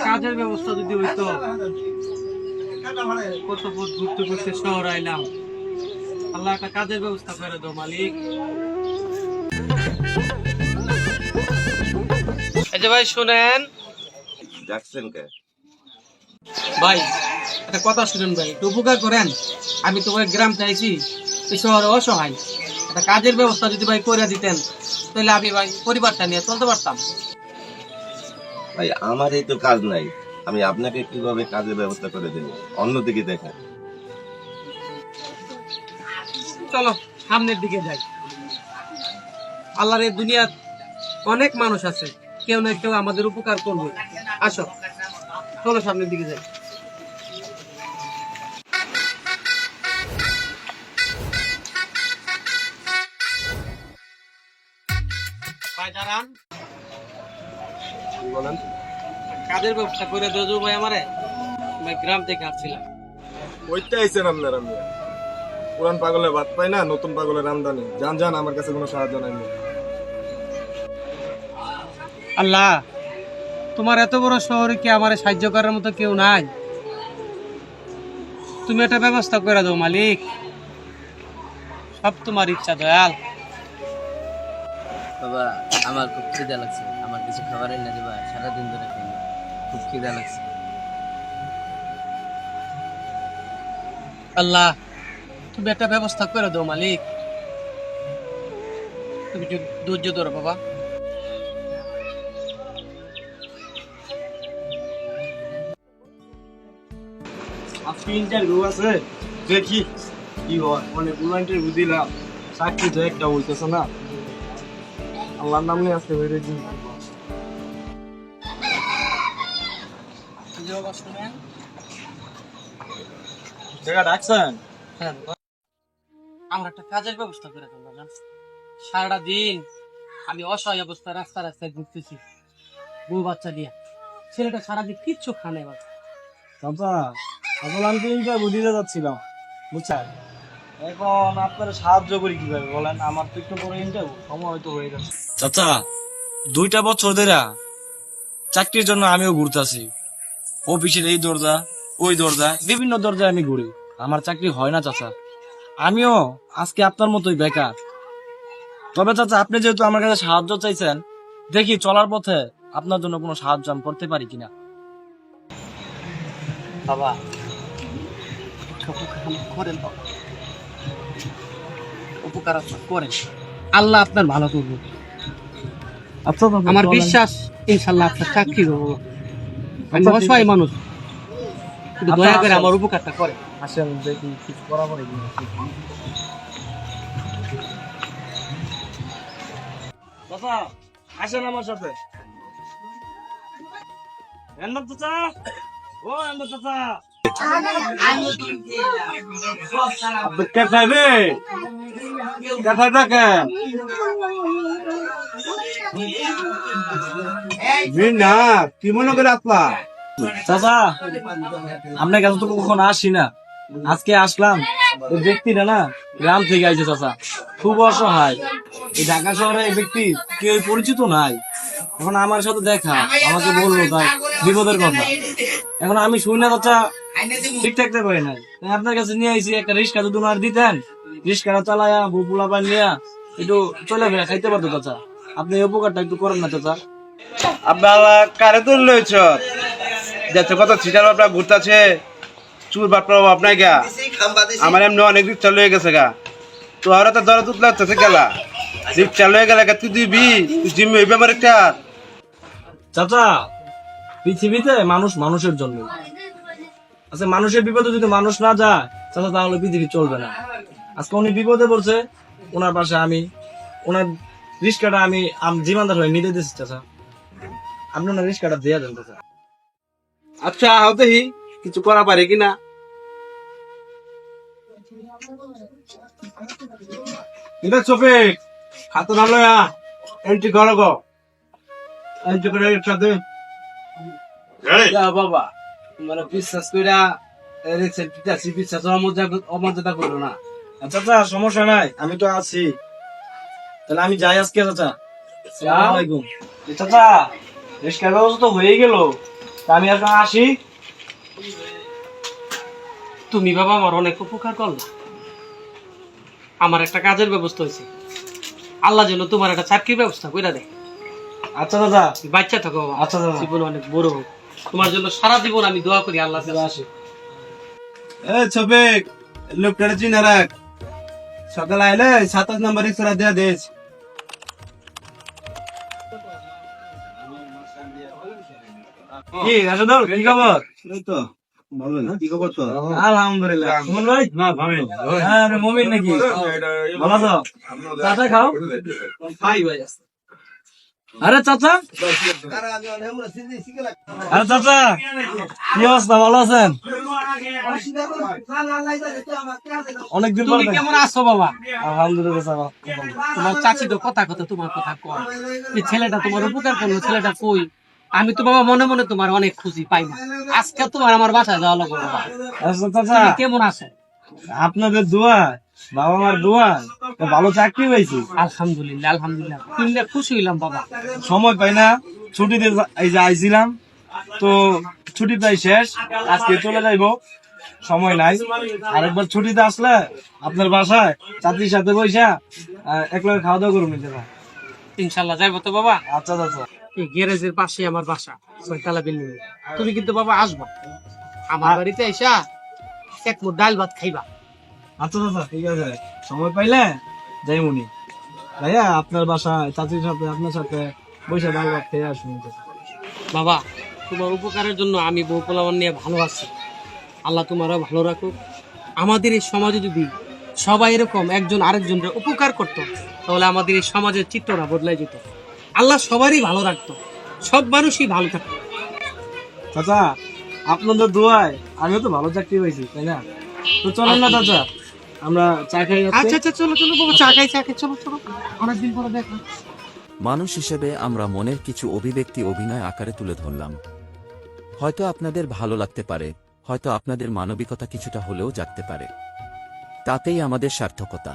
কাজের ব্যবস্থা যদি হইতো, কত পথ ঘুরতে ঘুরতে শহর আইলাম। আল্লাহ একটা কাজের ব্যবস্থা করে দাও মালিক। এই যে ভাই শুনেন ভাই, একটা কথা শুনেন ভাই, একটু উপকার করেন। আমি তো ওই গ্রাম চাইছি, এই শহরে অসহায়, একটা কাজের ব্যবস্থা যদি ভাই করে দিতেন, তাহলে আমি ভাই পরিবারটা নিয়ে চলতে পারতাম। ভাই আমার এই তো কাজ নাই, আমি আপনাকে কিভাবে কাজের ব্যবস্থা করে দেবো? অন্যদিকে দেখেন। চলো সামনের দিকে যাই। আল্লাহর এই দুনিয়ার অনেক মানুষ আছে, কেউ না কেউ আমাদের উপকার করবে। আসো চলো সামনের দিকে যাই। ভাই দাঁড়ান, বলেন। কাজের ব্যবস্থা করে দেবো ভাই আমারে। আমি গ্রাম থেকে আসছিলাম। ওইটা আইসেন আপনারা মিয়া। পুরান পাগলে ভাত পাই না, নতুন পাগলের আমদানি। যান যান, আমার কাছে কোনো সাহায্য নাই মিয়া। আল্লাহ, তোমার এত বড় শহরে কি আমার সাহায্য করার মতো কেউ নাই? তুমি একটা ব্যবস্থা করে দাও মালিক, সব তোমার ইচ্ছা দয়াল। বাবা, আমার খুব খিদা লাগছে, আমার কিছু খাবার এনে দেবা? সারাদিন ধরে খাইনি, খুব খিদা লাগছে। আল্লাহ, তুমি একটা ব্যবস্থা করে দাও মালিক। তুমি একটু ধৈর্য ধরো বাবা। আজকে ইন্টারভিউ আছে, দেখি কি হয়। অনেকগুলো ইন্টারভিউ দিলাম, চাকরি তো একটা হইতেছে না। আল্লাহর নাম নিয়ে আজকে বেরিয়েছি। জায়গা ডাকছেন? হ্যাঁ, আমার একটা কাজের ব্যবস্থা করে দাও বাবা। সারাটা দিন আমি অসহায় অবস্থায় রাস্তা রাস্তায় ঘুরতেছি, বউ বাচ্চা নিয়ে। ছেলেটা সারাদিন কিচ্ছু খানে বাবা। চাচা, আসলে আমি তো ইন্টারভিউ দিতে যাচ্ছিলাম, বুঝছেন? এখন আপনারা সাহায্য করি কিভাবে বলেন? আমার তো একটু পরে ইন্টারভিউ, সময় হয়তো হয়ে যাচ্ছে। চাচা, 2টা বছর ধরে চাকরির জন্য আমিও ঘুরতেছি। অফিসের এই দরজা ওই দরজা, বিভিন্ন দরজায় আমি ঘুরি, আমার চাকরি হয় না চাচা। আমিও আজকে আপনার মতোই বেকার। তবে চাচা, আপনি যেহেতু আমার কাছে সাহায্য চাইছেন, দেখি চলার পথে আপনার জন্য কোনো সাহায্য আমি করতে পারি কিনা। বাবা করেন বাবা, উপকার করেন, আল্লাহ আপনার ভালো করবে। আচ্ছা, আমার বিশ্বাস ইনশাল্লাহ আপনার চাকরি হবে। আমি অসহায় মানুষ, একটু দয়া করে আমার উপকারটা করে। আসেন দেখি কিছু করা পরে। চাচা, আসেন আমার সাথে। এন্ড চাচা, ও এন্ড চাচা, কোথায় রে? কোথায় থাকে? না, কি মনে করে আপনা? চাচা, আপনার কাছে তো কখনো আসি না, আজকে আসলাম। ওই ব্যক্তিটা না গ্রাম থেকে আইছে চাচা, খুব অসহায়। এই ঢাকা শহরে এই ব্যক্তি কেউ পরিচিত নাই। এখন আমার সাথে দেখা, আমাকে বললো তাই বিপদের কথা। এখন আমি শুই না চাচা, ঠিক থাকতে পারি নাই। তাই আপনার কাছে নিয়ে আইছি, একটা রিক্সা যদি ওনার দিতেন, রিক্সাটা চালায়া বুপুলা পান নিয়ে একটু চলে ফেরা খাইতে পারতো চাচা। আপনি এই উপকারটা একটু করেন না চাচা। আপনার কারে তো লইছ যাচ্ছে, কত ছিটার আপনার ঘুরতেছে, চুর বাপড়াও আপনার গা। আমার এমনি অনেক রিক্সা লয়ে গেছে গা, তো আর তো দরা তুতলা হচ্ছে গেলা, রিক্সা লয়ে গেলে তুই দিবি, তুই জিম্মি হইবে আমার একটা। চাচা, পৃথিবীতে মানুষ মানুষের জন্য। আচ্ছা, মানুষের বিপদে যদি মানুষ না যায় চাচা, তাহলে পৃথিবী চলবে না। আজকে উনি বিপদে পড়ছে, ওনার পাশে আমি, ওনার রিস্কাটা আমি জিমানদার হয়ে নিতে দিচ্ছি চাচা। আপনি ওনার রিস্কাটা দিয়ে দেন চাচা। আচ্ছা হাও দেখি কিছু করা পারে কিনা। এটা শফিক, হাতে না লয়া এন্ট্রি করো গো, এন্ট্রি করে একসাথে। বাবা মানে বিশ্বাস কইরা অমর্যাদা করো না। আচ্ছা চাচা সমস্যা নাই, আমি তো আছি। তাহলে আমি যাই আজকে চাচা। আসসালামু আলাইকুম। চাচা রিস্কার ব্যবস্থা তো হয়ে গেল, তা আমি এখন আসি। তুমি বাবা আমার অনেক উপকার করলা। আমার একটা কাজের ব্যবস্থা হয়েছে, আল্লাহ যেন তোমার একটা চাকরির ব্যবস্থা করে দেয়। আচ্ছা চাচা। তুমি বাচ্চা থাকো বাবা, আচ্ছা দাদা। জীবন অনেক বড় হোক। তোমার জন্য সারা জীবন আমি দোয়া করি আল্লাহ আসে। ছবিক লোকটার চিনে রাখ, সকাল আইলে 27 নম্বর রিক্সা দেয়া দেশ। কি রাশেদুল, কি খবর? এই তো ভালো না, কি খবর তো? আলহামদুলিল্লাহ। সুমন ভাই? আরে মুমিন নাকি? ভালো আছো? চাচা খাও। আরে চাচা, আরে চাচা কি অবস্থা, ভালো আছেন? অনেকদিন পর তুমি কেমন আছো বাবা? আলহামদুলিল্লাহ চাচা। তোমার চাচি তো কথা কথা তোমার কথা কয়, এই ছেলেটা তোমার উপকার করলো, ছেলেটা কই? আমি তো বাবা মনে মনে তোমার অনেক খুশি পাই না। আজকে তোমার আমার বাসায় যাওয়া লাগবে বাবা। আচ্ছা চাচা, তুমি কেমন আছো? আপনাদের দোয়া, বাবা মার দোয়া, ভালো চাকরি পাইছি। আলহামদুলিল্লাহ আলহামদুলিল্লাহ, তুমি খুশি হইলাম বাবা। সময় পাই না, ছুটিতে এই যে আইছিলাম, তো ছুটি প্রায় শেষ, আজকে চলে যাইবো, সময় নাই। আরেকবার ছুটিতে আসলে আপনার বাসায় চাকরির সাথে বৈশা একলগে খাওয়া দাওয়া করুন। ইনশাল্লাহ যাইবো তো বাবা। আচ্ছা চাচা। এই গ্যারেজের পাশে আমার বাসা, 6 তলা বিল্ডিং। তুমি কিন্তু বাবা আসবা আমার বাড়িতে আইসা এক মুঠ ডাল ভাত খাইবা। আচ্ছা চাচা ঠিক আছে, সময় পাইলে যাইমুনি। ভাইয়া আপনার বাসায় চাচির সাথে আপনার সাথে বৈশা ডাল ভাত খেয়ে আসুন। বাবা তোমার উপকারের জন্য আমি বউ পোলাওয়ান নিয়ে ভালো আছি। আল্লাহ তোমারও ভালো রাখুক। আমাদের এই সমাজে যদি সবাই এরকম একজন আরেকজনের উপকার করতো, তাহলে আমাদের এই সমাজের চিত্রটা বদলাই যেত। আল্লাহ সবারই ভালো রাখতো, সব মানুষই ভালো থাকতো। চাচা আপনাদের দোয়ায় আমিও তো ভালো চাকরি পাইছি, তাই না? তো চলেন না চাচা, আমরা চা খাই। আচ্ছা আচ্ছা চলো চলো বাবা, চা খাই চলো চলো, অনেকদিন পরে দেখা। মানুষ হিসেবে আমরা মনের কিছু অভিব্যক্তি অভিনয় আকারে তুলে ধরলাম। হয়তো আপনাদের ভালো লাগতে পারে, হয়তো আপনাদের মানবিকতা কিছুটা হলেও জাগতে পারে। তাতেই আমাদের সার্থকতা।